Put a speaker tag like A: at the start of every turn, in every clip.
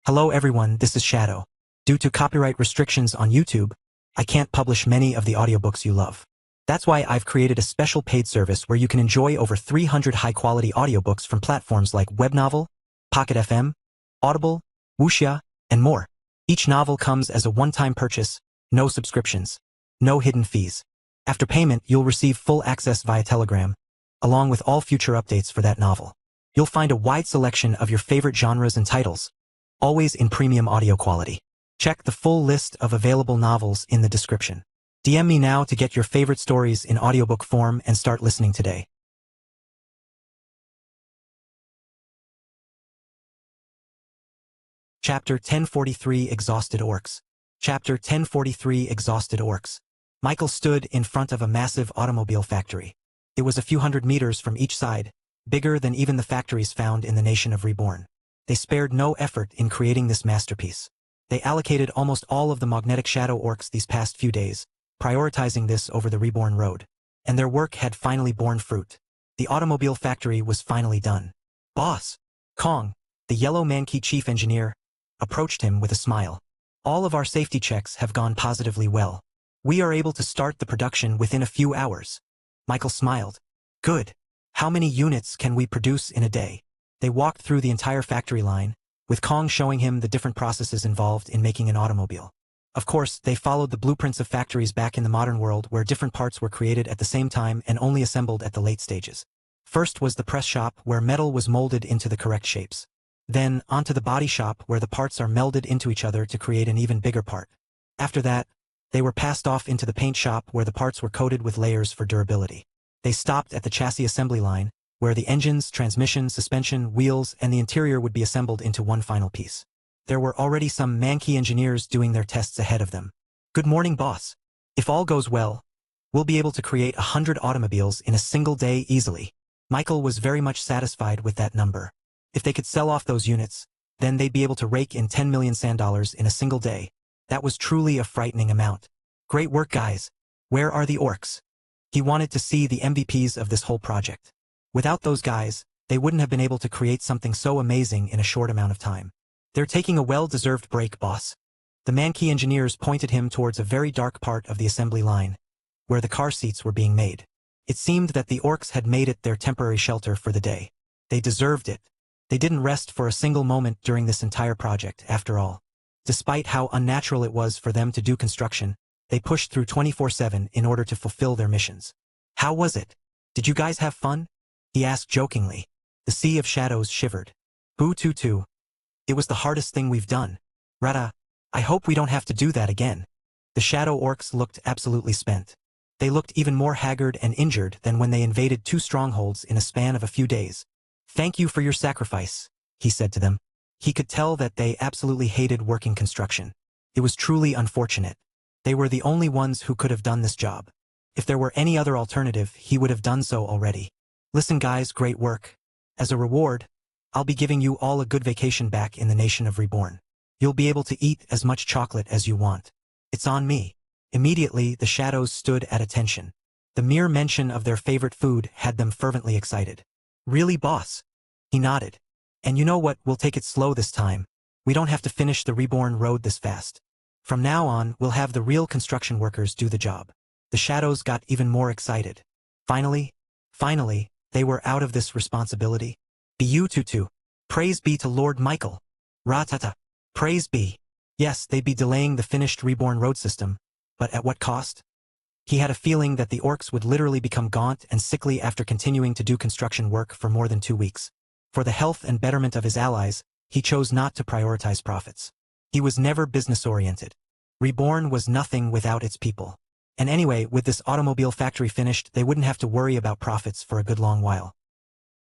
A: Hello everyone, this is Shadow. Due to copyright restrictions on YouTube, I can't publish many of the audiobooks you love. That's why I've created a special paid service where you can enjoy over 300 high-quality audiobooks from platforms like Webnovel, Pocket FM, Audible, Wuxia, and more. Each novel comes as a one-time purchase, no subscriptions, no hidden fees. After payment, you'll receive full access via Telegram, along with all future updates for that novel. You'll find a wide selection of your favorite genres and titles, always in premium audio quality. Check the full list of available novels in the description. DM me now to get your favorite stories in audiobook form and start listening today. Chapter 1043 Exhausted Orcs. Chapter 1043 Exhausted Orcs. Michael stood in front of a massive automobile factory. It was a few hundred meters from each side, bigger than even the factories found in the nation of Reborn. They spared no effort in creating this masterpiece. They allocated almost all of the magnetic shadow orcs these past few days, prioritizing this over the Reborn road. And their work had finally borne fruit. The automobile factory was finally done. Boss! Kong, the yellow manky chief engineer, approached him with a smile. All of our safety checks have gone positively well. We are able to start the production within a few hours. Michael smiled. Good. How many units can we produce in a day? They walked through the entire factory line, with Kong showing him the different processes involved in making an automobile. Of course, they followed the blueprints of factories back in the modern world where different parts were created at the same time and only assembled at the late stages. First was the press shop where metal was molded into the correct shapes. Then, onto the body shop where the parts are melded into each other to create an even bigger part. After that, they were passed off into the paint shop where the parts were coated with layers for durability. They stopped at the chassis assembly line, where the engines, transmission, suspension, wheels, and the interior would be assembled into one final piece. There were already some manky engineers doing their tests ahead of them. Good morning, boss. If all goes well, we'll be able to create 100 automobiles in a single day easily. Michael was very much satisfied with that number. If they could sell off those units, then they'd be able to rake in 10 million sand dollars in a single day. That was truly a frightening amount. Great work, guys. Where are the orcs? He wanted to see the MVPs of this whole project. Without those guys, they wouldn't have been able to create something so amazing in a short amount of time. They're taking a well-deserved break, boss. The manky engineers pointed him towards a very dark part of the assembly line, where the car seats were being made. It seemed that the orcs had made it their temporary shelter for the day. They deserved it. They didn't rest for a single moment during this entire project, after all. Despite how unnatural it was for them to do construction, they pushed through 24/7 in order to fulfill their missions. How was it? Did you guys have fun? He asked jokingly. The Sea of Shadows shivered. Boo-too-too. It was the hardest thing we've done. Rata, I hope we don't have to do that again. The shadow orcs looked absolutely spent. They looked even more haggard and injured than when they invaded 2 strongholds in a span of a few days. Thank you for your sacrifice, he said to them. He could tell that they absolutely hated working construction. It was truly unfortunate. They were the only ones who could have done this job. If there were any other alternative, he would have done so already. Listen guys, great work. As a reward, I'll be giving you all a good vacation back in the nation of Reborn. You'll be able to eat as much chocolate as you want. It's on me. Immediately, the shadows stood at attention. The mere mention of their favorite food had them fervently excited. Really, boss? He nodded. And you know what, we'll take it slow this time. We don't have to finish the Reborn road this fast. From now on, we'll have the real construction workers do the job. The shadows got even more excited. Finally, they were out of this responsibility. Boo-too-too. Praise be to Lord Michael. Ratata. Praise be. Yes, they'd be delaying the finished Reborn road system, but at what cost? He had a feeling that the orcs would literally become gaunt and sickly after continuing to do construction work for more than 2 weeks. For the health and betterment of his allies, he chose not to prioritize profits. He was never business-oriented. Reborn was nothing without its people. And anyway, with this automobile factory finished, they wouldn't have to worry about profits for a good long while.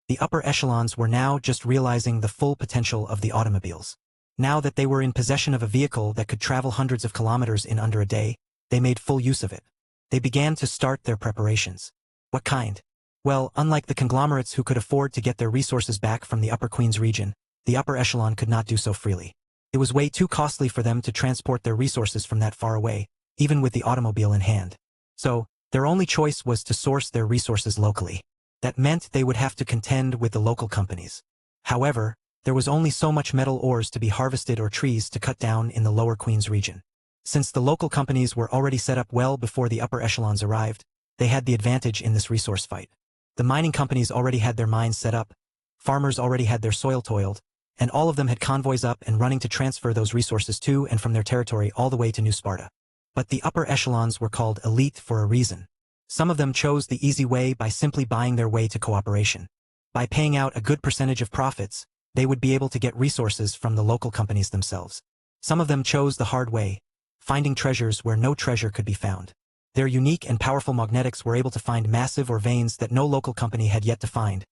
A: The upper echelons were now just realizing the full potential of the automobiles. Now that they were in possession of a vehicle that could travel hundreds of kilometers in under a day, they made full use of it. They began to start their preparations. What kind? Well, unlike the conglomerates who could afford to get their resources back from the Upper Queens region, the upper echelon could not do so freely. It was way too costly for them to transport their resources from that far away, even with the automobile in hand. So, their only choice was to source their resources locally. That meant they would have to contend with the local companies. However, There was only so much metal ores to be harvested or trees to cut down in the lower Queens region. Since the local companies were already set up well before the upper echelons arrived, they had the advantage in this resource fight. The mining companies already had their mines set up, farmers already had their soil toiled, and all of them had convoys up and running to transfer those resources to and from their territory all the way to New Sparta. But the upper echelons were called elite for a reason. Some of them chose the easy way by simply buying their way to cooperation. By paying out a good percentage of profits, they would be able to get resources from the local companies themselves. Some of them chose the hard way, finding treasures where no treasure could be found. Their unique and powerful magnetics were able to find massive ore veins that no local company had yet to find,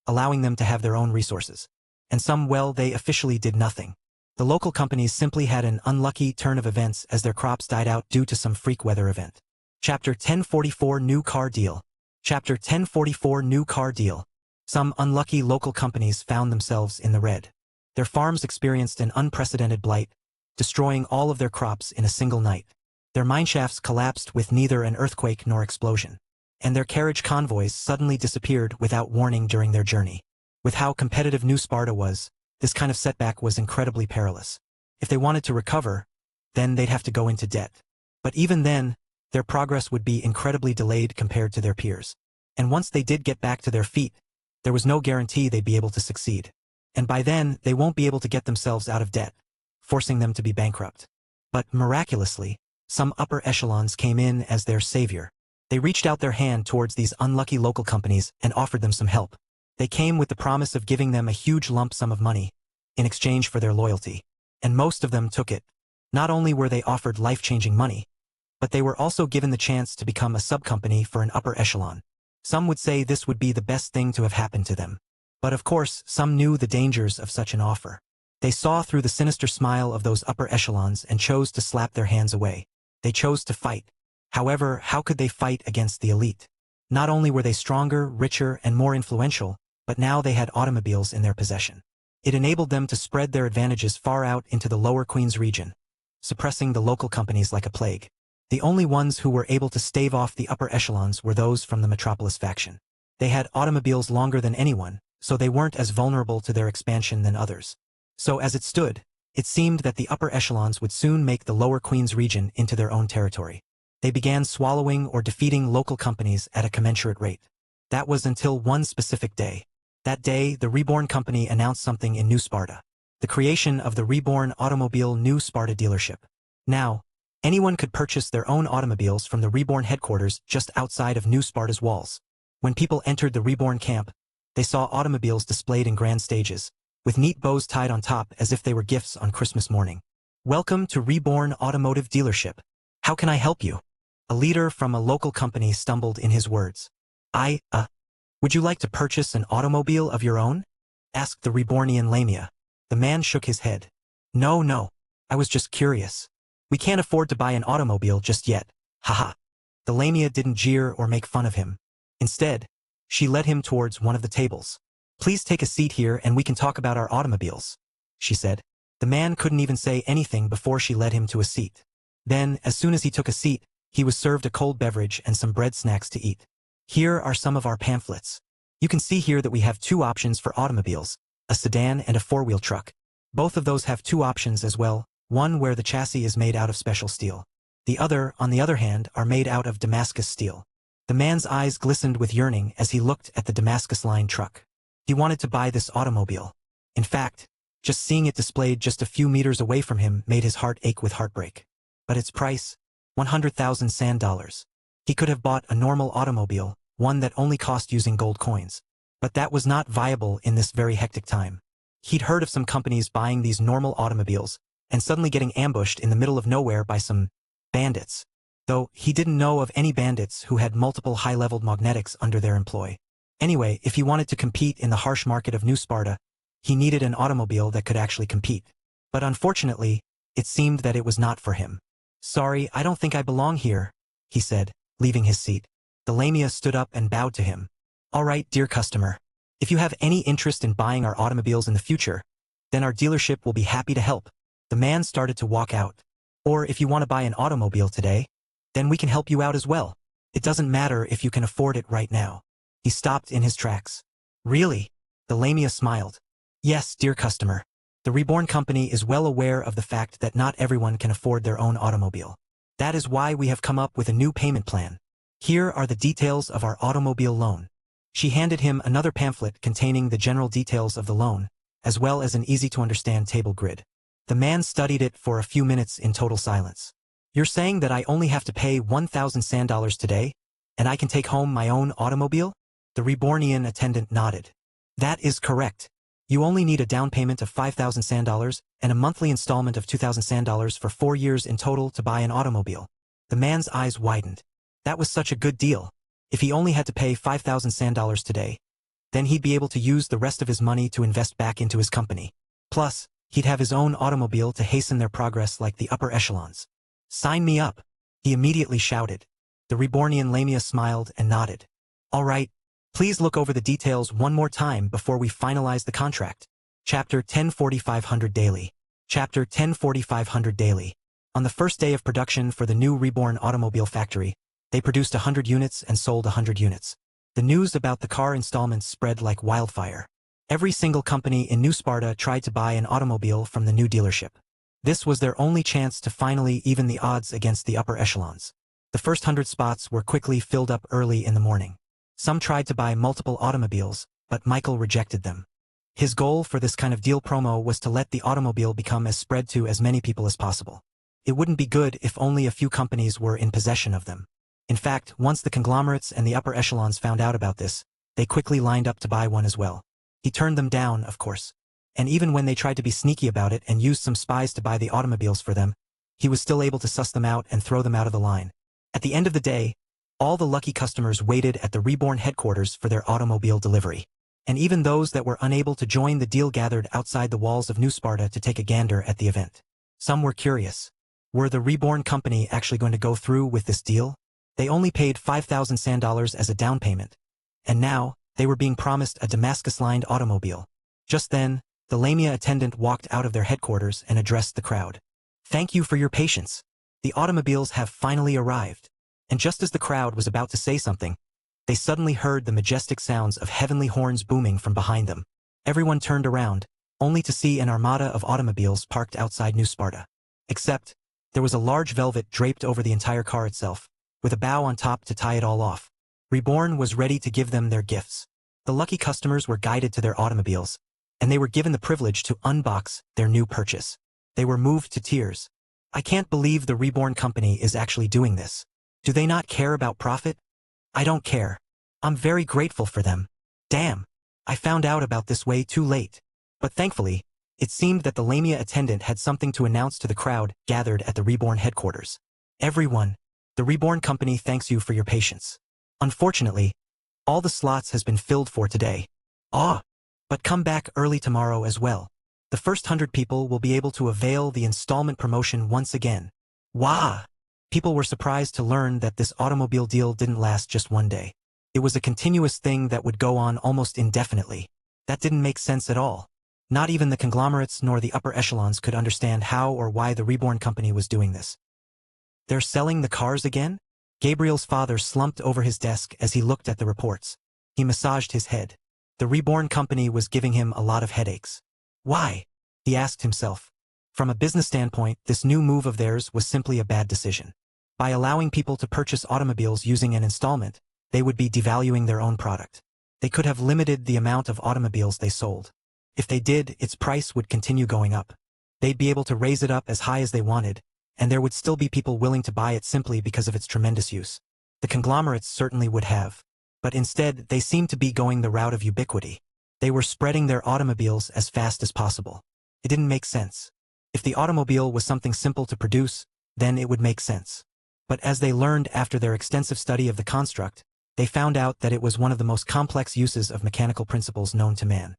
A: allowing them to have their own resources. And some, well, they officially did nothing. The local companies simply had an unlucky turn of events as their crops died out due to some freak weather event. Chapter 1044 New Car Deal. Chapter 1044 New Car Deal. Some unlucky local companies found themselves in the red. Their farms experienced an unprecedented blight, destroying all of their crops in a single night. Their mineshafts collapsed with neither an earthquake nor explosion. And their carriage convoys suddenly disappeared without warning during their journey. With how competitive New Sparta was, this kind of setback was incredibly perilous. If they wanted to recover, then they'd have to go into debt. But even then, their progress would be incredibly delayed compared to their peers. And once they did get back to their feet, there was no guarantee they'd be able to succeed. And by then, they won't be able to get themselves out of debt, forcing them to be bankrupt. But miraculously, some upper echelons came in as their savior. They reached out their hand towards these unlucky local companies and offered them some help. They came with the promise of giving them a huge lump sum of money in exchange for their loyalty. And most of them took it. Not only were they offered life-changing money, but they were also given the chance to become a sub-company for an upper echelon. Some would say this would be the best thing to have happened to them. But of course, some knew the dangers of such an offer. They saw through the sinister smile of those upper echelons and chose to slap their hands away. They chose to fight. However, how could they fight against the elite? Not only were they stronger, richer, and more influential, but now they had automobiles in their possession. It enabled them to spread their advantages far out into the lower Queens region, suppressing the local companies like a plague. The only ones who were able to stave off the upper echelons were those from the Metropolis faction. They had automobiles longer than anyone, so they weren't as vulnerable to their expansion than others. So as it stood, it seemed that the upper echelons would soon make the lower Queens region into their own territory. They began swallowing or defeating local companies at a commensurate rate. That was until one specific day. That day, the Reborn company announced something in New Sparta. The creation of the Reborn Automobile New Sparta dealership. Now, anyone could purchase their own automobiles from the Reborn headquarters just outside of New Sparta's walls. When people entered the Reborn camp, they saw automobiles displayed in grand stages, with neat bows tied on top as if they were gifts on Christmas morning. Welcome to Reborn Automotive Dealership. How can I help you? A leader from a local company stumbled in his words. Would you like to purchase an automobile of your own? Asked the Rebornian Lamia. The man shook his head. No, I was just curious. We can't afford to buy an automobile just yet. Haha. The Lamia didn't jeer or make fun of him. Instead, she led him towards one of the tables. Please take a seat here and we can talk about our automobiles, she said. The man couldn't even say anything before she led him to a seat. Then, as soon as he took a seat, he was served a cold beverage and some bread snacks to eat. Here are some of our pamphlets. You can see here that we have two options for automobiles, a sedan and a four-wheel truck. Both of those have two options as well, one where the chassis is made out of special steel. The other, on the other hand, are made out of Damascus steel. The man's eyes glistened with yearning as he looked at the Damascus-lined truck. He wanted to buy this automobile. In fact, just seeing it displayed just a few meters away from him made his heart ache with heartbreak. But its price? 100,000 sand dollars. He could have bought a normal automobile, one that only cost using gold coins. But that was not viable in this very hectic time. He'd heard of some companies buying these normal automobiles and suddenly getting ambushed in the middle of nowhere by some bandits. Though he didn't know of any bandits who had multiple high-leveled magnetics under their employ. Anyway, if he wanted to compete in the harsh market of New Sparta, he needed an automobile that could actually compete. But unfortunately, it seemed that it was not for him. Sorry, I don't think I belong here, he said, leaving his seat. The Lamia stood up and bowed to him. All right, dear customer. If you have any interest in buying our automobiles in the future, then our dealership will be happy to help. The man started to walk out. Or if you want to buy an automobile today, then we can help you out as well. It doesn't matter if you can afford it right now. He stopped in his tracks. Really? The Lamia smiled. Yes, dear customer. The Reborn company is well aware of the fact that not everyone can afford their own automobile. That is why we have come up with a new payment plan. Here are the details of our automobile loan. She handed him another pamphlet containing the general details of the loan, as well as an easy-to-understand table grid. The man studied it for a few minutes in total silence. You're saying that I only have to pay 1,000 sand dollars today, and I can take home my own automobile? The Rebornian attendant nodded. That is correct. You only need a down payment of 5,000 sand dollars and a monthly installment of 2,000 sand dollars for 4 years in total to buy an automobile. The man's eyes widened. That was such a good deal. If he only had to pay 5,000 sand dollars today, then he'd be able to use the rest of his money to invest back into his company. Plus, he'd have his own automobile to hasten their progress like the upper echelons. Sign me up, he immediately shouted. The Rebornian Lamia smiled and nodded. All right, please look over the details one more time before we finalize the contract. Chapter 10:4500 Daily. Chapter 10:4500 Daily. On the first day of production for the new Reborn automobile factory, they produced 100 units and sold 100 units. The news about the car installments spread like wildfire. Every single company in New Sparta tried to buy an automobile from the new dealership. This was their only chance to finally even the odds against the upper echelons. The first 100 spots were quickly filled up early in the morning. Some tried to buy multiple automobiles, but Michael rejected them. His goal for this kind of deal promo was to let the automobile become as spread to as many people as possible. It wouldn't be good if only a few companies were in possession of them. In fact, once the conglomerates and the upper echelons found out about this, they quickly lined up to buy one as well. He turned them down, of course. And even when they tried to be sneaky about it and used some spies to buy the automobiles for them, he was still able to suss them out and throw them out of the line. At the end of the day, all the lucky customers waited at the Reborn headquarters for their automobile delivery. And even those that were unable to join the deal gathered outside the walls of New Sparta to take a gander at the event. Some were curious. Were the Reborn company actually going to go through with this deal? They only paid 5,000 sand dollars as a down payment. And now, they were being promised a Damascus-lined automobile. Just then, the Lamia attendant walked out of their headquarters and addressed the crowd. Thank you for your patience. The automobiles have finally arrived. And just as the crowd was about to say something, they suddenly heard the majestic sounds of heavenly horns booming from behind them. Everyone turned around, only to see an armada of automobiles parked outside New Sparta. Except, there was a large velvet draped over the entire car itself, with a bow on top to tie it all off. Reborn was ready to give them their gifts. The lucky customers were guided to their automobiles, and they were given the privilege to unbox their new purchase. They were moved to tears. I can't believe the Reborn company is actually doing this. Do they not care about profit? I don't care. I'm very grateful for them. Damn, I found out about this way too late. But thankfully, it seemed that the Lamia attendant had something to announce to the crowd gathered at the Reborn headquarters. Everyone, the Reborn company thanks you for your patience. Unfortunately, all the slots has been filled for today. But come back early tomorrow as well. The first 100 people will be able to avail the installment promotion once again. Wah! People were surprised to learn that this automobile deal didn't last just one day. It was a continuous thing that would go on almost indefinitely. That didn't make sense at all. Not even the conglomerates nor the upper echelons could understand how or why the Reborn company was doing this. They're selling the cars again? Gabriel's father slumped over his desk as he looked at the reports. He massaged his head. The Reborn company was giving him a lot of headaches. Why? He asked himself. From a business standpoint, this new move of theirs was simply a bad decision. By allowing people to purchase automobiles using an installment, they would be devaluing their own product. They could have limited the amount of automobiles they sold. If they did, its price would continue going up. They'd be able to raise it up as high as they wanted, and there would still be people willing to buy it simply because of its tremendous use. The conglomerates certainly would have. But instead, they seemed to be going the route of ubiquity. They were spreading their automobiles as fast as possible. It didn't make sense. If the automobile was something simple to produce, then it would make sense. But as they learned after their extensive study of the construct, they found out that it was one of the most complex uses of mechanical principles known to man.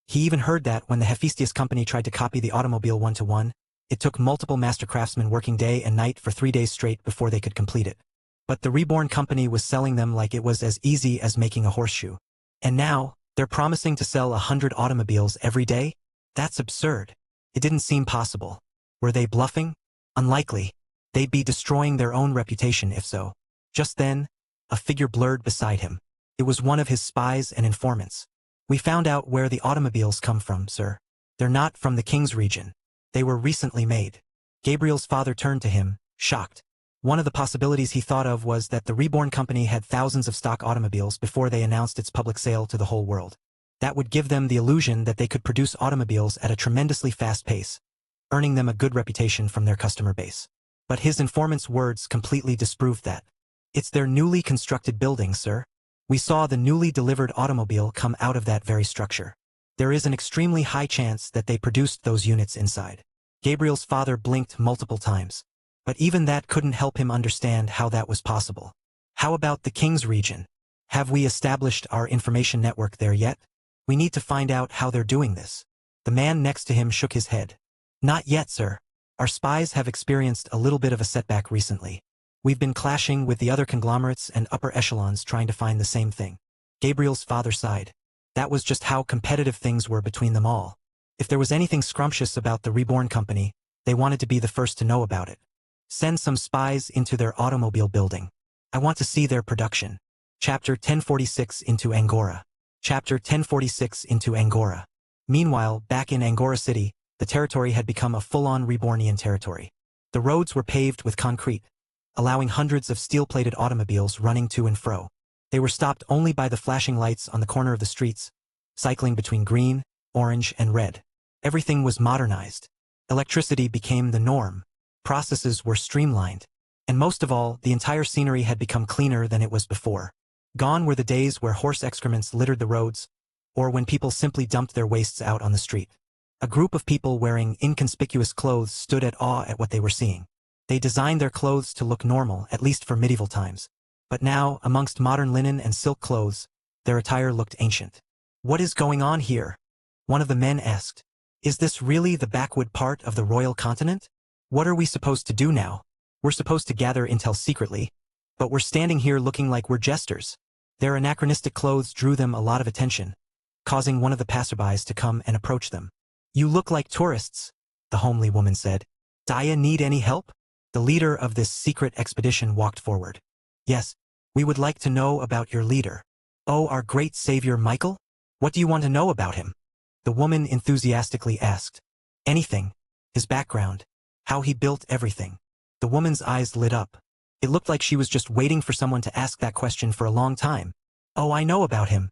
A: He even heard that when the Hephaestus company tried to copy the automobile one-to-one, it took multiple master craftsmen working day and night for 3 days straight before they could complete it. But the Reborn company was selling them like it was as easy as making a horseshoe. And now, they're promising to sell 100 automobiles every day? That's absurd. It didn't seem possible. Were they bluffing? Unlikely. They'd be destroying their own reputation if so. Just then, a figure blurred beside him. It was one of his spies and informants. We found out where the automobiles come from, sir. They're not from the King's region. They were recently made. Gabriel's father turned to him, shocked. One of the possibilities he thought of was that the Reborn company had thousands of stock automobiles before they announced its public sale to the whole world. That would give them the illusion that they could produce automobiles at a tremendously fast pace, earning them a good reputation from their customer base. But his informant's words completely disproved that. It's their newly constructed building, sir. We saw the newly delivered automobile come out of that very structure. There is an extremely high chance that they produced those units inside. Gabriel's father blinked multiple times. But even that couldn't help him understand how that was possible. How about the King's region? Have we established our information network there yet? We need to find out how they're doing this. The man next to him shook his head. Not yet, sir. Our spies have experienced a little bit of a setback recently. We've been clashing with the other conglomerates and upper echelons trying to find the same thing. Gabriel's father sighed. That was just how competitive things were between them all. If there was anything scrumptious about the Reborn company, they wanted to be the first to know about it. Send some spies into their automobile building. I want to see their production. Chapter 1046 into Angora. Chapter 1046 into Angora. Meanwhile, back in Angora City, the territory had become a full-on Rebornian territory. The roads were paved with concrete, allowing hundreds of steel-plated automobiles running to and fro. They were stopped only by the flashing lights on the corner of the streets, cycling between green, orange, and red. Everything was modernized. Electricity became the norm. Processes were streamlined. And most of all, the entire scenery had become cleaner than it was before. Gone were the days where horse excrements littered the roads, or when people simply dumped their wastes out on the street. A group of people wearing inconspicuous clothes stood at awe at what they were seeing. They designed their clothes to look normal, at least for medieval times. But now, amongst modern linen and silk clothes, their attire looked ancient. What is going on here? One of the men asked. Is this really the backwood part of the royal continent? What are we supposed to do now? We're supposed to gather intel secretly, but we're standing here looking like we're jesters. Their anachronistic clothes drew them a lot of attention, causing one of the passerbys to come and approach them. You look like tourists, the homely woman said. Daya need any help? The leader of this secret expedition walked forward. Yes, we would like to know about your leader. Oh, our great savior Michael? What do you want to know about him? The woman enthusiastically asked. Anything. His background. How he built everything. The woman's eyes lit up. It looked like she was just waiting for someone to ask that question for a long time. Oh, I know about him.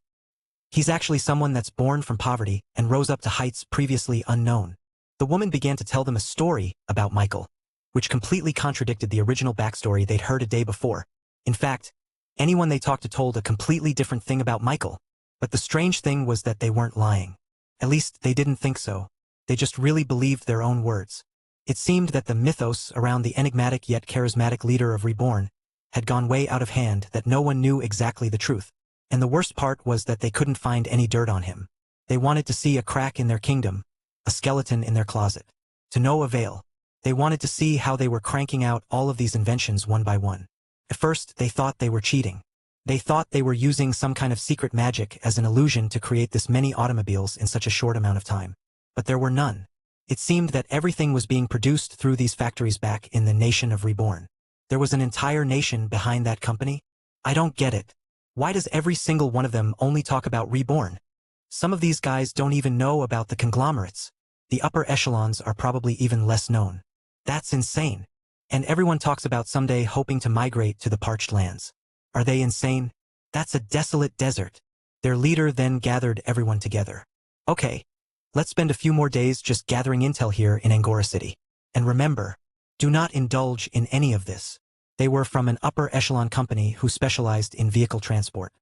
A: He's actually someone that's born from poverty and rose up to heights previously unknown. The woman began to tell them a story about Michael, which completely contradicted the original backstory they'd heard a day before. In fact, anyone they talked to told a completely different thing about Michael. But the strange thing was that they weren't lying. At least they didn't think so. They just really believed their own words. It seemed that the mythos around the enigmatic yet charismatic leader of Reborn had gone way out of hand, that no one knew exactly the truth. And the worst part was that they couldn't find any dirt on him. They wanted to see a crack in their kingdom, a skeleton in their closet. To no avail. They wanted to see how they were cranking out all of these inventions one by one. At first, they thought they were cheating. They thought they were using some kind of secret magic as an illusion to create this many automobiles in such a short amount of time. But there were none. It seemed that everything was being produced through these factories back in the nation of Reborn. There was an entire nation behind that company? I don't get it. Why does every single one of them only talk about Reborn? Some of these guys don't even know about the conglomerates. The upper echelons are probably even less known. That's insane. And everyone talks about someday hoping to migrate to the parched lands. Are they insane? That's a desolate desert. Their leader then gathered everyone together. Okay. Let's spend a few more days just gathering intel here in Angora City. And remember, do not indulge in any of this. They were from an upper echelon company who specialized in vehicle transport,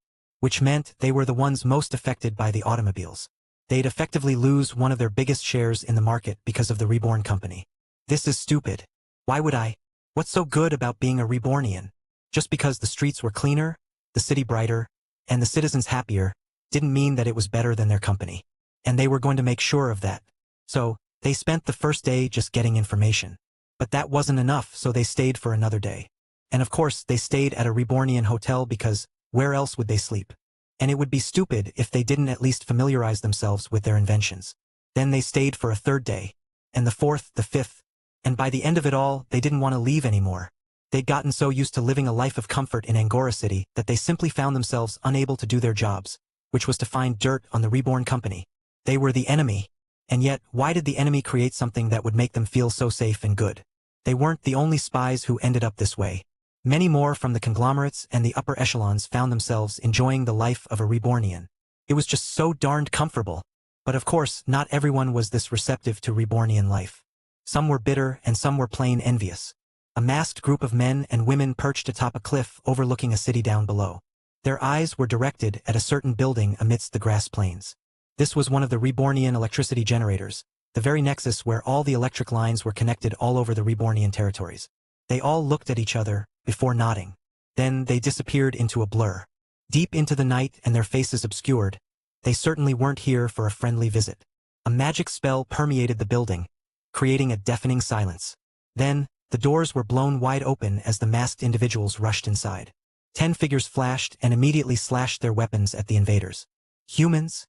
A: which meant they were the ones most affected by the automobiles. They'd effectively lose one of their biggest shares in the market because of the Reborn company. This is stupid. Why would I? What's so good about being a Rebornian? Just because the streets were cleaner, the city brighter, and the citizens happier, didn't mean that it was better than their company. And they were going to make sure of that. So, they spent the first day just getting information. But that wasn't enough, so they stayed for another day. And of course, they stayed at a Rebornian hotel because where else would they sleep? And it would be stupid if they didn't at least familiarize themselves with their inventions. Then they stayed for a third day, and the fourth, the fifth, and by the end of it all, they didn't want to leave anymore. They'd gotten so used to living a life of comfort in Angora City that they simply found themselves unable to do their jobs, which was to find dirt on the Reborn company. They were the enemy. And yet, why did the enemy create something that would make them feel so safe and good? They weren't the only spies who ended up this way. Many more from the conglomerates and the upper echelons found themselves enjoying the life of a Rebornian. It was just so darned comfortable. But of course, not everyone was this receptive to Rebornian life. Some were bitter and some were plain envious. A masked group of men and women perched atop a cliff overlooking a city down below. Their eyes were directed at a certain building amidst the grass plains. This was one of the Rebornian electricity generators, the very nexus where all the electric lines were connected all over the Rebornian territories. They all looked at each other, before nodding. Then they disappeared into a blur. Deep into the night and their faces obscured, they certainly weren't here for a friendly visit. A magic spell permeated the building, creating a deafening silence. Then, the doors were blown wide open as the masked individuals rushed inside. 10 figures flashed and immediately slashed their weapons at the invaders. "Humans?"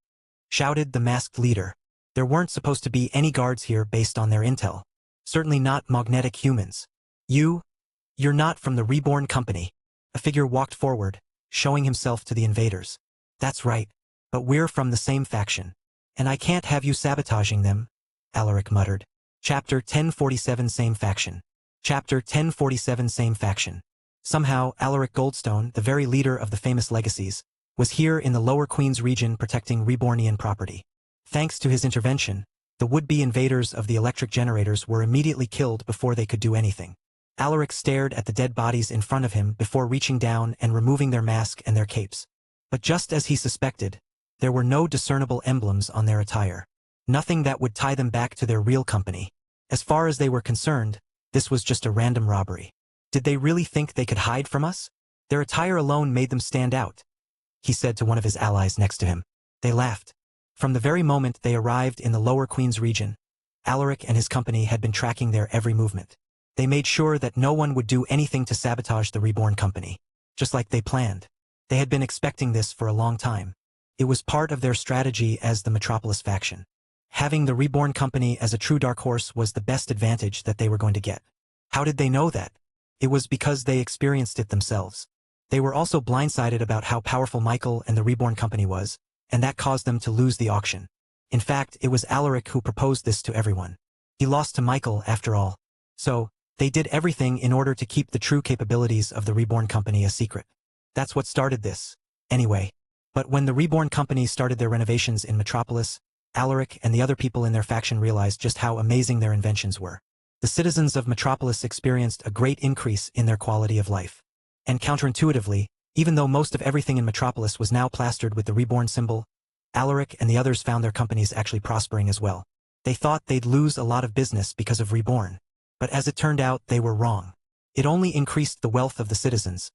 A: shouted the masked leader. There weren't supposed to be any guards here based on their intel. Certainly not magnetic humans. You're not from the Reborn company." A figure walked forward, showing himself to the invaders. "That's right, but we're from the same faction. And I can't have you sabotaging them," Alaric muttered. Chapter 1047 Same Faction. Chapter 1047 Same Faction. Somehow, Alaric Goldstone, the very leader of the famous legacies, was here in the Lower Queens region protecting Rebornian property. Thanks to his intervention, the would-be invaders of the electric generators were immediately killed before they could do anything. Alaric stared at the dead bodies in front of him before reaching down and removing their mask and their capes. But just as he suspected, there were no discernible emblems on their attire. Nothing that would tie them back to their real company. As far as they were concerned, this was just a random robbery. Did they really think they could hide from us? Their attire alone made them stand out, he said to one of his allies next to him. They laughed. From the very moment they arrived in the Lower Queens region, Alaric and his company had been tracking their every movement. They made sure that no one would do anything to sabotage the Reborn company, just like they planned. They had been expecting this for a long time. It was part of their strategy as the Metropolis faction. Having the Reborn company as a true dark horse was the best advantage that they were going to get. How did they know that? It was because they experienced it themselves. They were also blindsided about how powerful Michael and the Reborn company was, and that caused them to lose the auction. In fact, it was Alaric who proposed this to everyone. He lost to Michael, after all. So, they did everything in order to keep the true capabilities of the Reborn company a secret. That's what started this. Anyway. But when the Reborn company started their renovations in Metropolis, Alaric and the other people in their faction realized just how amazing their inventions were. The citizens of Metropolis experienced a great increase in their quality of life. And counterintuitively, even though most of everything in Metropolis was now plastered with the Reborn symbol, Alaric and the others found their companies actually prospering as well. They thought they'd lose a lot of business because of Reborn. But as it turned out, they were wrong. It only increased the wealth of the citizens,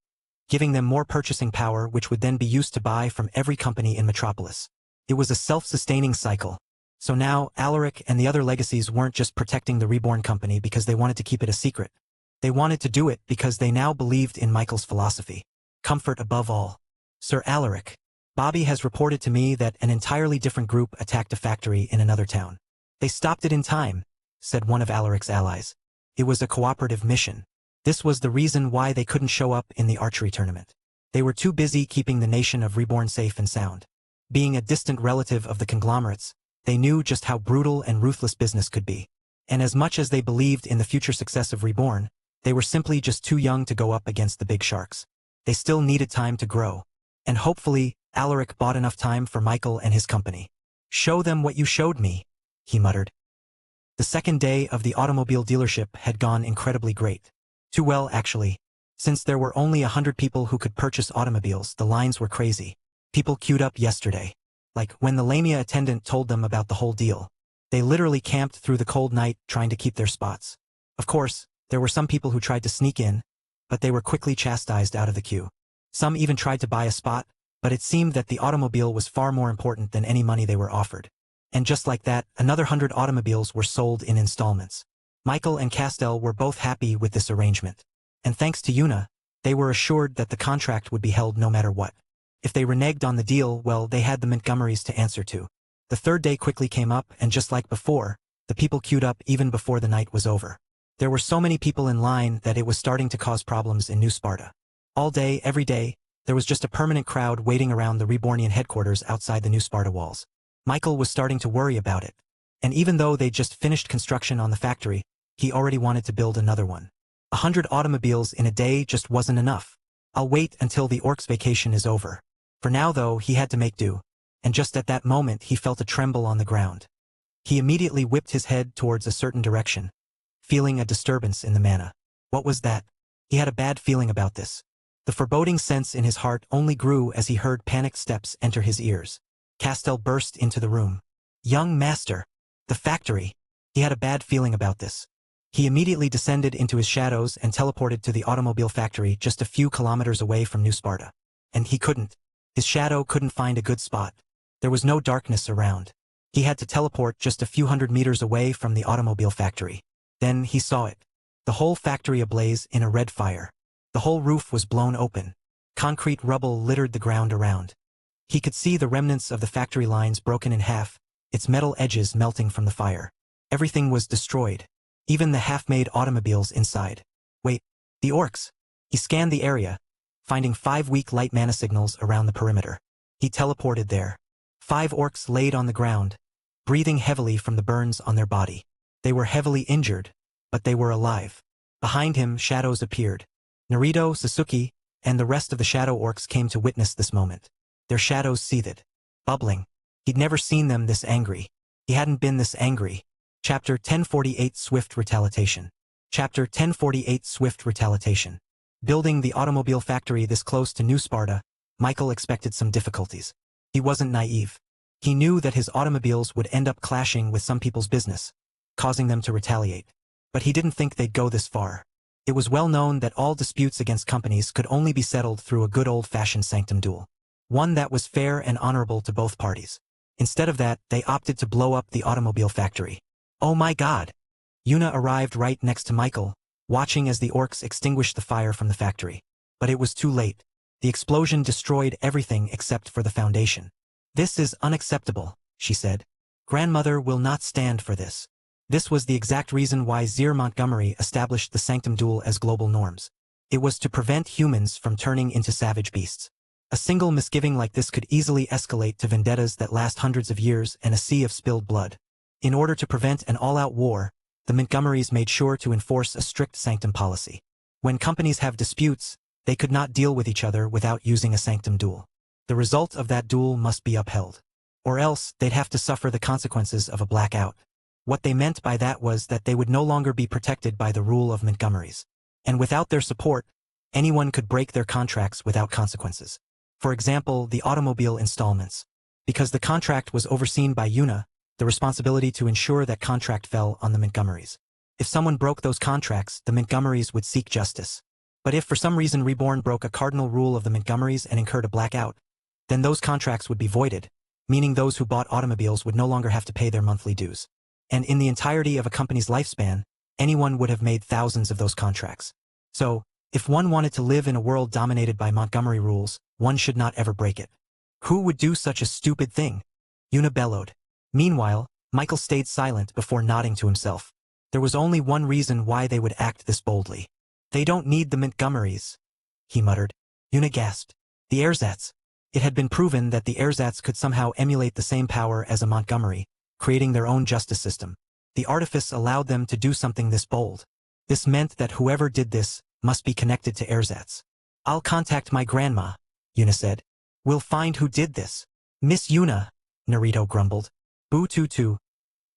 A: giving them more purchasing power which would then be used to buy from every company in Metropolis. It was a self-sustaining cycle. So now, Alaric and the other legacies weren't just protecting the Reborn company because they wanted to keep it a secret. They wanted to do it because they now believed in Michael's philosophy. Comfort above all. "Sir Alaric, Bobby has reported to me that an entirely different group attacked a factory in another town. They stopped it in time," said one of Alaric's allies. It was a cooperative mission. This was the reason why they couldn't show up in the archery tournament. They were too busy keeping the nation of Reborn safe and sound. Being a distant relative of the conglomerates, they knew just how brutal and ruthless business could be. And as much as they believed in the future success of Reborn, they were simply just too young to go up against the big sharks. They still needed time to grow. And hopefully, Alaric bought enough time for Michael and his company. "Show them what you showed me," he muttered. The second day of the automobile dealership had gone incredibly great. Too well, actually. Since there were only 100 people who could purchase automobiles, the lines were crazy. People queued up yesterday. Like, when the Lamia attendant told them about the whole deal. They literally camped through the cold night trying to keep their spots. Of course, there were some people who tried to sneak in, but they were quickly chastised out of the queue. Some even tried to buy a spot, but it seemed that the automobile was far more important than any money they were offered. And just like that, another 100 automobiles were sold in installments. Michael and Castell were both happy with this arrangement. And thanks to Una, they were assured that the contract would be held no matter what. If they reneged on the deal, well, they had the Montgomerys to answer to. The third day quickly came up, and just like before, the people queued up even before the night was over. There were so many people in line that it was starting to cause problems in New Sparta. All day, every day, There was just a permanent crowd waiting around the Rebornian headquarters outside the new Sparta walls. Michael was starting to worry about it. And even though they'd just finished construction on the factory, he already wanted to build another one. 100 automobiles in a day just wasn't enough. I'll wait until the orc's vacation is over. For now though, he had to make do. And just at that moment he felt a tremble on the ground. He immediately whipped his head towards a certain direction, feeling a disturbance in the mana. What was that? He had a bad feeling about this. The foreboding sense in his heart only grew as he heard panicked steps enter his ears. Castell burst into the room. Young master! The factory! He had a bad feeling about this. He immediately descended into his shadows and teleported to the automobile factory just a few kilometers away from New Sparta. And he couldn't. His shadow couldn't find a good spot. There was no darkness around. He had to teleport just a few hundred meters away from the automobile factory. Then he saw it. The whole factory ablaze in a red fire. The whole roof was blown open. Concrete rubble littered the ground around. He could see the remnants of the factory lines broken in half, its metal edges melting from the fire. Everything was destroyed. Even the half-made automobiles inside. Wait, the orcs! He scanned the area, finding 5 weak light mana signals around the perimeter. He teleported there. 5 orcs laid on the ground, breathing heavily from the burns on their body. They were heavily injured, but they were alive. Behind him, shadows appeared. Naruto, Sasuke, and the rest of the shadow orcs came to witness this moment. Their shadows seethed, bubbling. He'd never seen them this angry. He hadn't been this angry. Chapter 1048 Swift Retaliation. Chapter 1048 Swift Retaliation. Building the automobile factory this close to New Sparta, Michael expected some difficulties. He wasn't naive. He knew that his automobiles would end up clashing with some people's business, causing them to retaliate. But he didn't think they'd go this far. It was well known that all disputes against companies could only be settled through a good old-fashioned sanctum duel. One that was fair and honorable to both parties. Instead of that, they opted to blow up the automobile factory. Oh my God! Yuna arrived right next to Michael, watching as the orcs extinguished the fire from the factory. But it was too late. The explosion destroyed everything except for the foundation. This is unacceptable, she said. Grandmother will not stand for this. This was the exact reason why Zir Montgomery established the sanctum duel as global norms. It was to prevent humans from turning into savage beasts. A single misgiving like this could easily escalate to vendettas that last hundreds of years and a sea of spilled blood. In order to prevent an all-out war, the Montgomerys made sure to enforce a strict sanctum policy. When companies have disputes, they could not deal with each other without using a sanctum duel. The result of that duel must be upheld. Or else, they'd have to suffer the consequences of a blackout. What they meant by that was that they would no longer be protected by the rule of Montgomerys. And without their support, anyone could break their contracts without consequences. For example, the automobile installments. Because the contract was overseen by Yuna, the responsibility to ensure that contract fell on the Montgomerys. If someone broke those contracts, the Montgomerys would seek justice. But if for some reason Reborn broke a cardinal rule of the Montgomerys and incurred a blackout, then those contracts would be voided, meaning those who bought automobiles would no longer have to pay their monthly dues. And in the entirety of a company's lifespan, anyone would have made thousands of those contracts. So, if one wanted to live in a world dominated by Montgomery rules, one should not ever break it. Who would do such a stupid thing? Yuna bellowed. Meanwhile, Michael stayed silent before nodding to himself. There was only one reason why they would act this boldly. They don't need the Montgomerys, he muttered. Yuna gasped. The ersatz. It had been proven that the ersatz could somehow emulate the same power as a Montgomery, creating their own justice system. The artifice allowed them to do something this bold. This meant that whoever did this must be connected to ersatz. I'll contact my grandma, Yuna said. We'll find who did this. Miss Yuna, Naruto grumbled. Boo Tutu.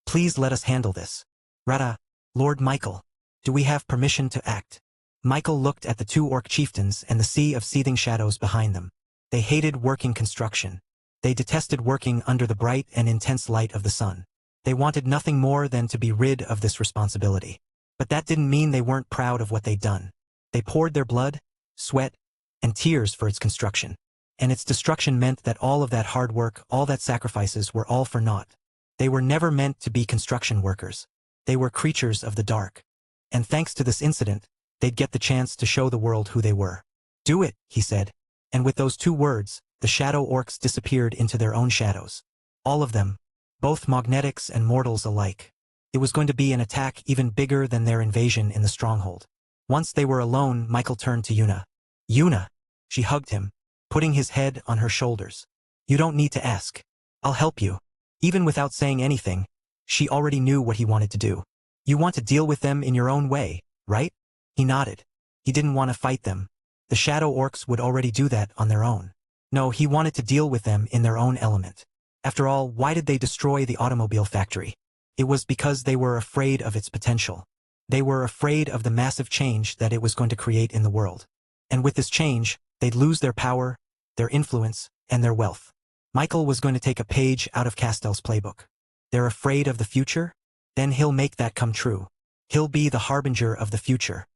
A: Please let us handle this. Rada, Lord Michael. Do we have permission to act? Michael looked at the 2 orc chieftains and the sea of seething shadows behind them. They hated working construction. They detested working under the bright and intense light of the sun. They wanted nothing more than to be rid of this responsibility. But that didn't mean they weren't proud of what they'd done. They poured their blood, sweat, and tears for its construction. And its destruction meant that all of that hard work, all that sacrifices were all for naught. They were never meant to be construction workers. They were creatures of the dark. And thanks to this incident, they'd get the chance to show the world who they were. Do it, he said. And with those 2 words, the shadow orcs disappeared into their own shadows. All of them, both magnetics and mortals alike. It was going to be an attack even bigger than their invasion in the stronghold. Once they were alone, Michael turned to Yuna. Yuna! She hugged him. putting his head on her shoulders. You don't need to ask. I'll help you. Even without saying anything, she already knew what he wanted to do. You want to deal with them in your own way, right? He nodded. He didn't want to fight them. The shadow orcs would already do that on their own. No, he wanted to deal with them in their own element. After all, why did they destroy the automobile factory? It was because they were afraid of its potential. They were afraid of the massive change that it was going to create in the world. And with this change, they'd lose their power, their influence, and their wealth. Michael was going to take a page out of Castell's playbook. They're afraid of the future? Then he'll make that come true. He'll be the harbinger of the future.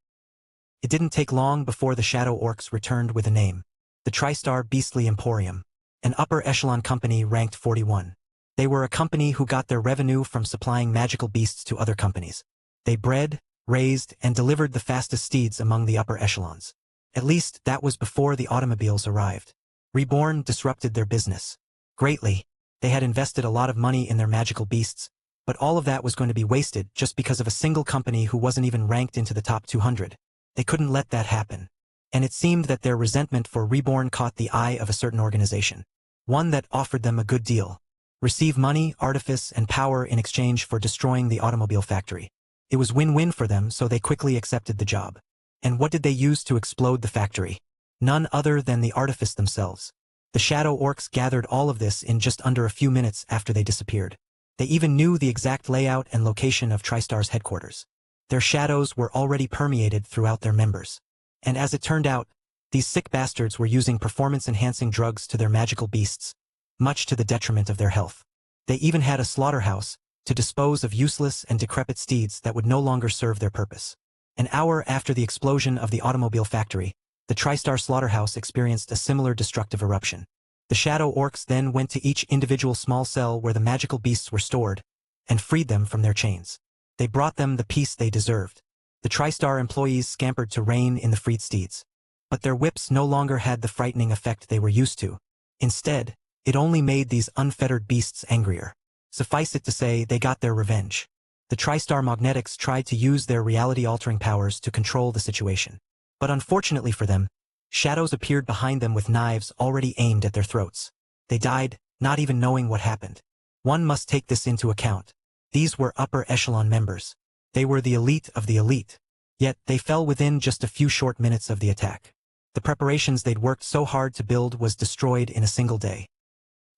A: It didn't take long before the Shadow Orcs returned with a name. The TriStar Beastly Emporium. An upper echelon company ranked 41. They were a company who got their revenue from supplying magical beasts to other companies. They bred, raised, and delivered the fastest steeds among the upper echelons. At least, that was before the automobiles arrived. Reborn disrupted their business greatly. They had invested a lot of money in their magical beasts, but all of that was going to be wasted just because of a single company who wasn't even ranked into the top 200. They couldn't let that happen. And it seemed that their resentment for Reborn caught the eye of a certain organization. One that offered them a good deal. Receive money, artifice, and power in exchange for destroying the automobile factory. It was win-win for them, so they quickly accepted the job. And what did they use to explode the factory? None other than the artifice themselves. The Shadow Orcs gathered all of this in just under a few minutes after they disappeared. They even knew the exact layout and location of TriStar's headquarters. Their shadows were already permeated throughout their members. And as it turned out, these sick bastards were using performance-enhancing drugs to their magical beasts, much to the detriment of their health. They even had a slaughterhouse to dispose of useless and decrepit steeds that would no longer serve their purpose. An hour after the explosion of the automobile factory, the TriStar slaughterhouse experienced a similar destructive eruption. The Shadow Orcs then went to each individual small cell where the magical beasts were stored, and freed them from their chains. They brought them the peace they deserved. The TriStar employees scampered to reign in the freed steeds. But their whips no longer had the frightening effect they were used to. Instead, it only made these unfettered beasts angrier. Suffice it to say, they got their revenge. The TriStar Magnetics tried to use their reality-altering powers to control the situation. But unfortunately for them, shadows appeared behind them with knives already aimed at their throats. They died, not even knowing what happened. One must take this into account. These were upper echelon members. They were the elite of the elite. Yet, they fell within just a few short minutes of the attack. The preparations they'd worked so hard to build was destroyed in a single day.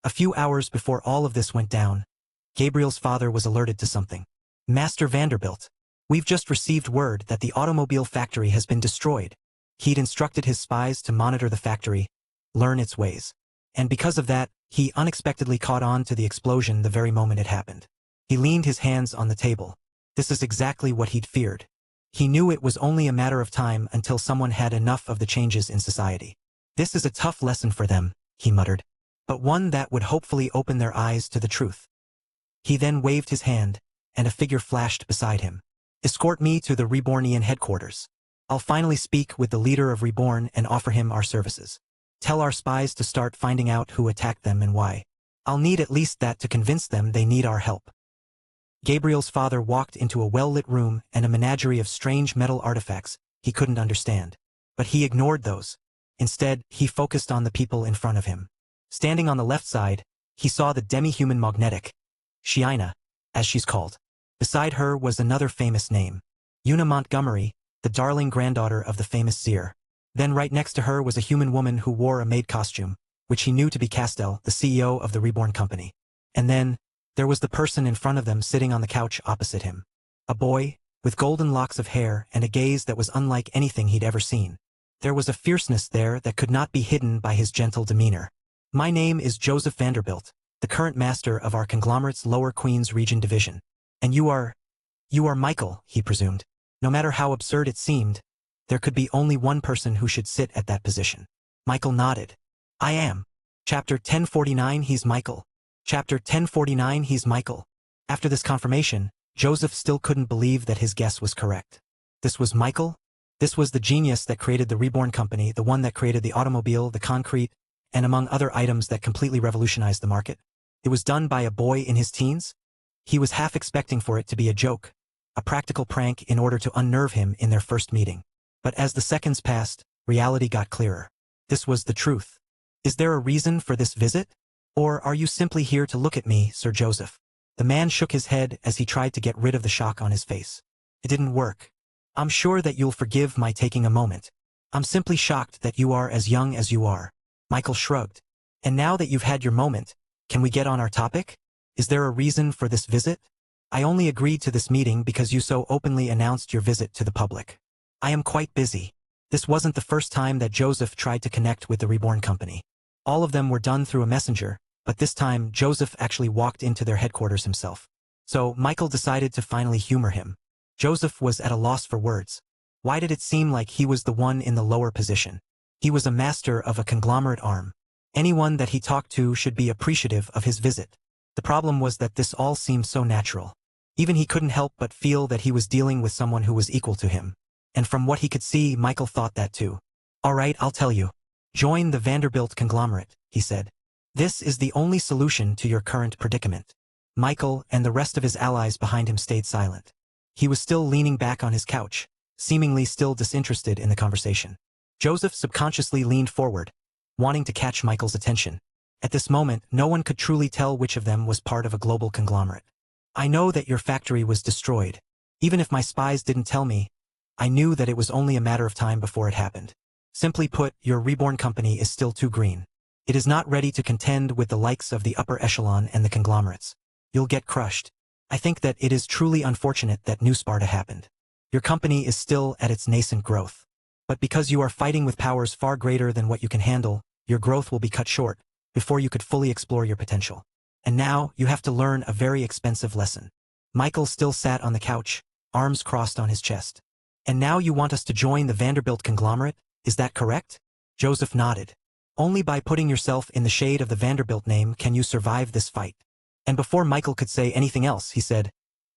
A: A few hours before all of this went down, Gabriel's father was alerted to something. Master Vanderbilt, we've just received word that the automobile factory has been destroyed. He'd instructed his spies to monitor the factory, learn its ways. And because of that, he unexpectedly caught on to the explosion the very moment it happened. He leaned his hands on the table. This is exactly what he'd feared. He knew it was only a matter of time until someone had enough of the changes in society. This is a tough lesson for them, he muttered, but one that would hopefully open their eyes to the truth. He then waved his hand, and a figure flashed beside him. Escort me to the Rebornian headquarters. I'll finally speak with the leader of Reborn and offer him our services. Tell our spies to start finding out who attacked them and why. I'll need at least that to convince them they need our help. Gabriel's father walked into a well-lit room and a menagerie of strange metal artifacts he couldn't understand. But he ignored those. Instead, he focused on the people in front of him. Standing on the left side, he saw the demi-human magnetic, Shiina, as she's called. Beside her was another famous name, Una Montgomery, the darling granddaughter of the famous seer. Then right next to her was a human woman who wore a maid costume, which he knew to be Castell, the CEO of the Reborn company. And then, there was the person in front of them sitting on the couch opposite him. A boy, with golden locks of hair and a gaze that was unlike anything he'd ever seen. There was a fierceness there that could not be hidden by his gentle demeanor. My name is Joseph Vanderbilt, the current master of our conglomerate's Lower Queens Region Division. And you are Michael, he presumed. No matter how absurd it seemed, there could be only one person who should sit at that position. Michael nodded. I am. Chapter 1049 He's Michael. Chapter 1049 He's Michael. After this confirmation, Joseph still couldn't believe that his guess was correct. This was Michael? This was the genius that created the Reborn company, the one that created the automobile, the concrete, and among other items that completely revolutionized the market. It was done by a boy in his teens? He was half expecting for it to be a joke, a practical prank in order to unnerve him in their first meeting. But as the seconds passed, reality got clearer. This was the truth. Is there a reason for this visit? Or are you simply here to look at me, Sir Joseph? The man shook his head as he tried to get rid of the shock on his face. It didn't work. I'm sure that you'll forgive my taking a moment. I'm simply shocked that you are as young as you are. Michael shrugged. And now that you've had your moment, can we get on our topic? Is there a reason for this visit? I only agreed to this meeting because you so openly announced your visit to the public. I am quite busy. This wasn't the first time that Joseph tried to connect with the Reborn company. All of them were done through a messenger, but this time Joseph actually walked into their headquarters himself. So Michael decided to finally humor him. Joseph was at a loss for words. Why did it seem like he was the one in the lower position? He was a master of a conglomerate arm. Anyone that he talked to should be appreciative of his visit. The problem was that this all seemed so natural. Even he couldn't help but feel that he was dealing with someone who was equal to him. And from what he could see, Michael thought that too. All right, I'll tell you. Join the Vanderbilt conglomerate, he said. This is the only solution to your current predicament. Michael and the rest of his allies behind him stayed silent. He was still leaning back on his couch, seemingly still disinterested in the conversation. Joseph subconsciously leaned forward, wanting to catch Michael's attention. At this moment, no one could truly tell which of them was part of a global conglomerate. I know that your factory was destroyed. Even if my spies didn't tell me, I knew that it was only a matter of time before it happened. Simply put, your Reborn company is still too green. It is not ready to contend with the likes of the upper echelon and the conglomerates. You'll get crushed. I think that it is truly unfortunate that New Sparta happened. Your company is still at its nascent growth. But because you are fighting with powers far greater than what you can handle, your growth will be cut short before you could fully explore your potential. And now, you have to learn a very expensive lesson. Michael still sat on the couch, arms crossed on his chest. And now you want us to join the Vanderbilt conglomerate? Is that correct? Joseph nodded. Only by putting yourself in the shade of the Vanderbilt name can you survive this fight. And before Michael could say anything else, he said,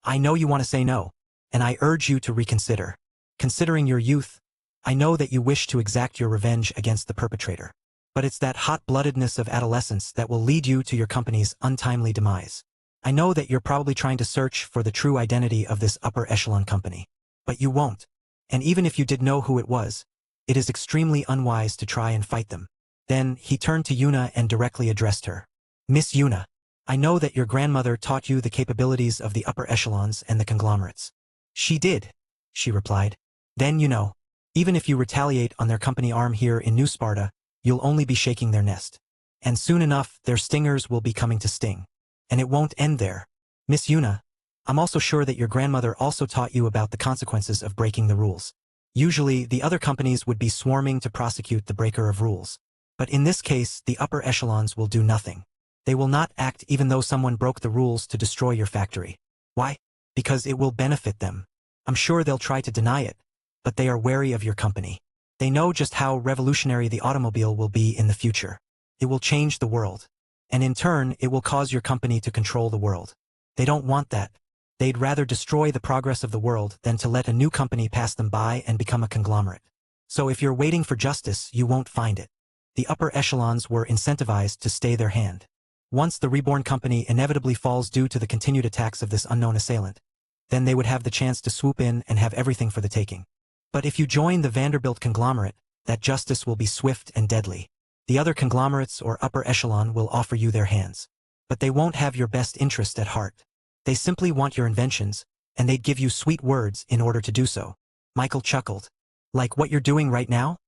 A: I know you want to say no, and I urge you to reconsider. Considering your youth, I know that you wish to exact your revenge against the perpetrator. But it's that hot-bloodedness of adolescence that will lead you to your company's untimely demise. I know that you're probably trying to search for the true identity of this upper echelon company. But you won't. And even if you did know who it was, it is extremely unwise to try and fight them. Then, he turned to Yuna and directly addressed her. Miss Yuna, I know that your grandmother taught you the capabilities of the upper echelons and the conglomerates. She did, she replied. Then you know, even if you retaliate on their company arm here in New Sparta, you'll only be shaking their nest. And soon enough, their stingers will be coming to sting. And it won't end there. Miss Yuna, I'm also sure that your grandmother also taught you about the consequences of breaking the rules. Usually, the other companies would be swarming to prosecute the breaker of rules. But in this case, the upper echelons will do nothing. They will not act even though someone broke the rules to destroy your factory. Why? Because it will benefit them. I'm sure they'll try to deny it, but they are wary of your company. They know just how revolutionary the automobile will be in the future. It will change the world. And in turn, it will cause your company to control the world. They don't want that. They'd rather destroy the progress of the world than to let a new company pass them by and become a conglomerate. So if you're waiting for justice, you won't find it. The upper echelons were incentivized to stay their hand. Once the Reborn company inevitably falls due to the continued attacks of this unknown assailant, then they would have the chance to swoop in and have everything for the taking. But if you join the Vanderbilt conglomerate, that justice will be swift and deadly. The other conglomerates or upper echelon will offer you their hands. But they won't have your best interest at heart. They simply want your inventions, and they'd give you sweet words in order to do so. Michael chuckled. Like what you're doing right now?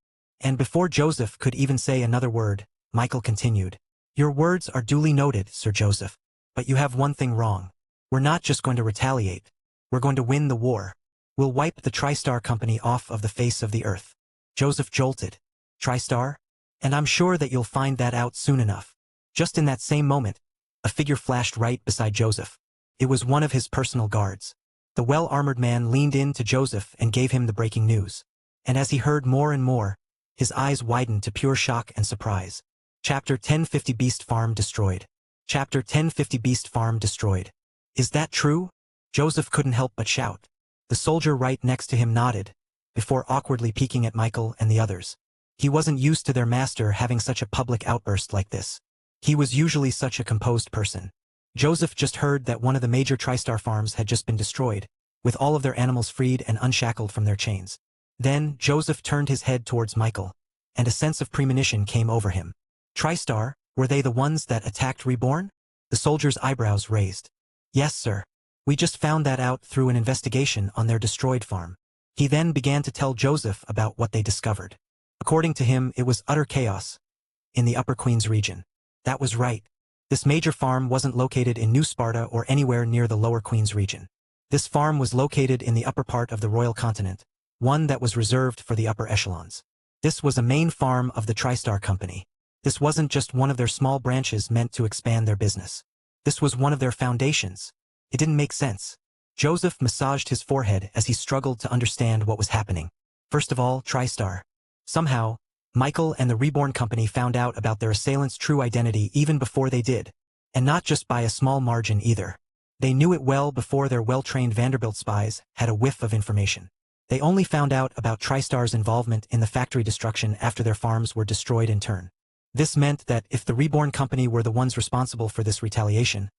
A: And before Joseph could even say another word, Michael continued. Your words are duly noted, Sir Joseph. But you have one thing wrong. We're not just going to retaliate. We're going to win the war. We'll wipe the TriStar company off of the face of the earth. Joseph jolted. TriStar? And I'm sure that you'll find that out soon enough. Just in that same moment, a figure flashed right beside Joseph. It was one of his personal guards. The well-armored man leaned in to Joseph and gave him the breaking news. And as he heard more and more, his eyes widened to pure shock and surprise. Chapter 1050 Beast Farm Destroyed. Chapter 1050 Beast Farm Destroyed. Is that true? Joseph couldn't help but shout. The soldier right next to him nodded, before awkwardly peeking at Michael and the others. He wasn't used to their master having such a public outburst like this. He was usually such a composed person. Joseph just heard that one of the major TriStar farms had just been destroyed, with all of their animals freed and unshackled from their chains. Then, Joseph turned his head towards Michael, and a sense of premonition came over him. TriStar, were they the ones that attacked Reborn? The soldier's eyebrows raised. Yes, sir. We just found that out through an investigation on their destroyed farm. He then began to tell Joseph about what they discovered. According to him, it was utter chaos in the Upper Queens region. That was right. This major farm wasn't located in New Sparta or anywhere near the Lower Queens region. This farm was located in the upper part of the royal continent, one that was reserved for the upper echelons. This was a main farm of the TriStar Company. This wasn't just one of their small branches meant to expand their business. This was one of their foundations. It didn't make sense. Joseph massaged his forehead as he struggled to understand what was happening. First of all, TriStar. Somehow, Michael and the Reborn Company found out about their assailant's true identity even before they did. And not just by a small margin either. They knew it well before their well-trained Vanderbilt spies had a whiff of information. They only found out about TriStar's involvement in the factory destruction after their farms were destroyed in turn. This meant that if the Reborn Company were the ones responsible for this retaliation,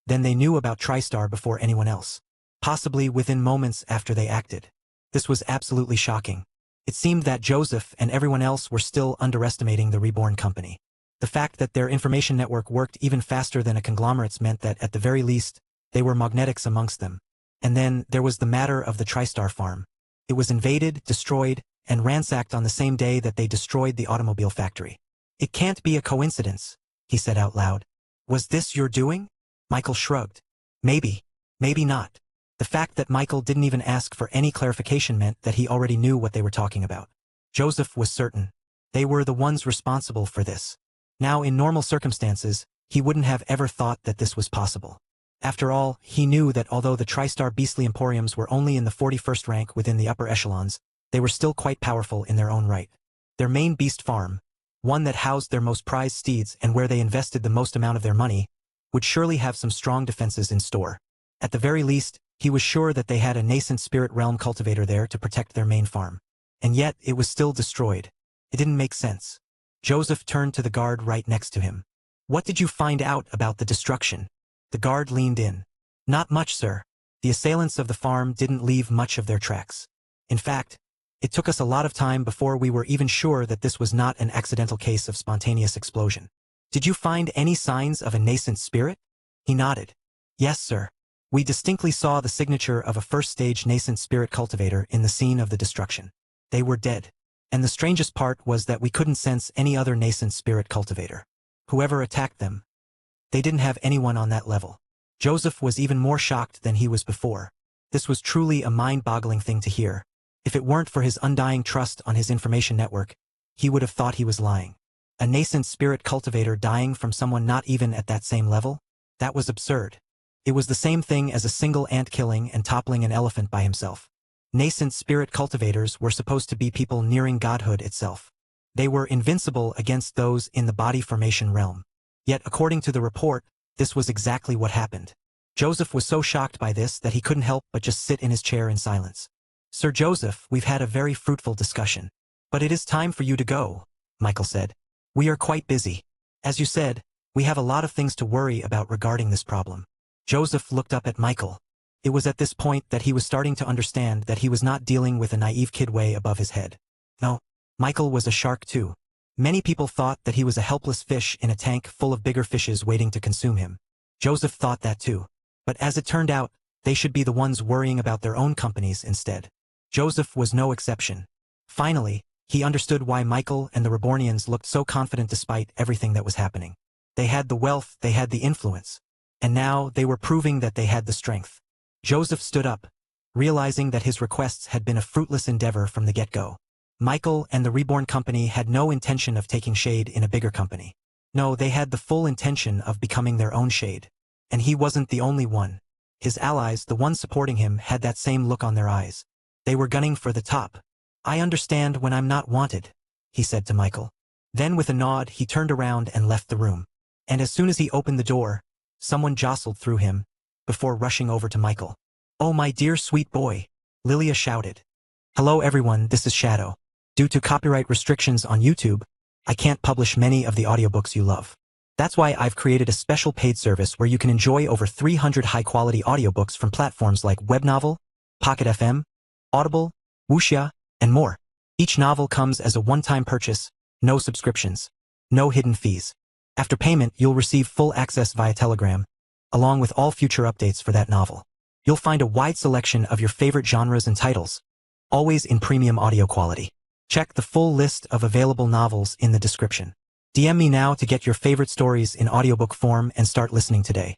A: then they knew about TriStar before anyone else. Possibly within moments after they acted. This was absolutely shocking. It seemed that Joseph and everyone else were still underestimating the Reborn Company. The fact that their information network worked even faster than a conglomerate's meant that at the very least, they were magnetics amongst them. And then there was the matter of the TriStar farm. It was invaded, destroyed, and ransacked on the same day that they destroyed the automobile factory. It can't be a coincidence, he said out loud. Was this your doing? Michael shrugged. Maybe. Maybe not. The fact that Michael didn't even ask for any clarification meant that he already knew what they were talking about. Joseph was certain. They were the ones responsible for this. Now, in normal circumstances, he wouldn't have ever thought that this was possible. After all, he knew that although the TriStar beastly emporiums were only in the 41st rank within the upper echelons, they were still quite powerful in their own right. Their main beast farm, one that housed their most prized steeds and where they invested the most amount of their money, would surely have some strong defenses in store. At the very least, he was sure that they had a nascent spirit realm cultivator there to protect their main farm. And yet, it was still destroyed. It didn't make sense. Joseph turned to the guard right next to him. What did you find out about the destruction? The guard leaned in. Not much, sir. The assailants of the farm didn't leave much of their tracks. In fact, it took us a lot of time before we were even sure that this was not an accidental case of spontaneous explosion. Did you find any signs of a nascent spirit? He nodded. Yes, sir. We distinctly saw the signature of a first-stage nascent spirit cultivator in the scene of the destruction. They were dead. And the strangest part was that we couldn't sense any other nascent spirit cultivator. Whoever attacked them, they didn't have anyone on that level. Joseph was even more shocked than he was before. This was truly a mind-boggling thing to hear. If it weren't for his undying trust on his information network, he would have thought he was lying. A nascent spirit cultivator dying from someone not even at that same level? That was absurd. It was the same thing as a single ant killing and toppling an elephant by himself. Nascent spirit cultivators were supposed to be people nearing godhood itself. They were invincible against those in the body formation realm. Yet according to the report, this was exactly what happened. Joseph was so shocked by this that he couldn't help but just sit in his chair in silence. Sir Joseph, we've had a very fruitful discussion. But it is time for you to go, Michael said. We are quite busy. As you said, we have a lot of things to worry about regarding this problem. Joseph looked up at Michael. It was at this point that he was starting to understand that he was not dealing with a naive kid way above his head. No, Michael was a shark too. Many people thought that he was a helpless fish in a tank full of bigger fishes waiting to consume him. Joseph thought that too. But as it turned out, they should be the ones worrying about their own companies instead. Joseph was no exception. Finally, he understood why Michael and the Rebornians looked so confident despite everything that was happening. They had the wealth, they had the influence. And now they were proving that they had the strength. Joseph stood up, realizing that his requests had been a fruitless endeavor from the get-go. Michael and the Reborn Company had no intention of taking shade in a bigger company. No, they had the full intention of becoming their own shade. And he wasn't the only one. His allies, the ones supporting him, had that same look on their eyes. They were gunning for the top. I understand when I'm not wanted, he said to Michael. Then with a nod, he turned around and left the room. And as soon as he opened the door, someone jostled through him, before rushing over to Michael. Oh, my dear sweet boy, Lilia shouted. Hello everyone, this is Shadow. Due to copyright restrictions on YouTube, I can't publish many of the audiobooks you love. That's why I've created a special paid service where you can enjoy over 300 high-quality audiobooks from platforms like Webnovel, Pocket FM, Audible, Wuxia, and more. Each novel comes as a one-time purchase, no subscriptions. No hidden fees. After payment, you'll receive full access via Telegram, along with all future updates for that novel. You'll find a wide selection of your favorite genres and titles, always in premium audio quality. Check the full list of available novels in the description. DM me now to get your favorite stories in audiobook form and start listening today.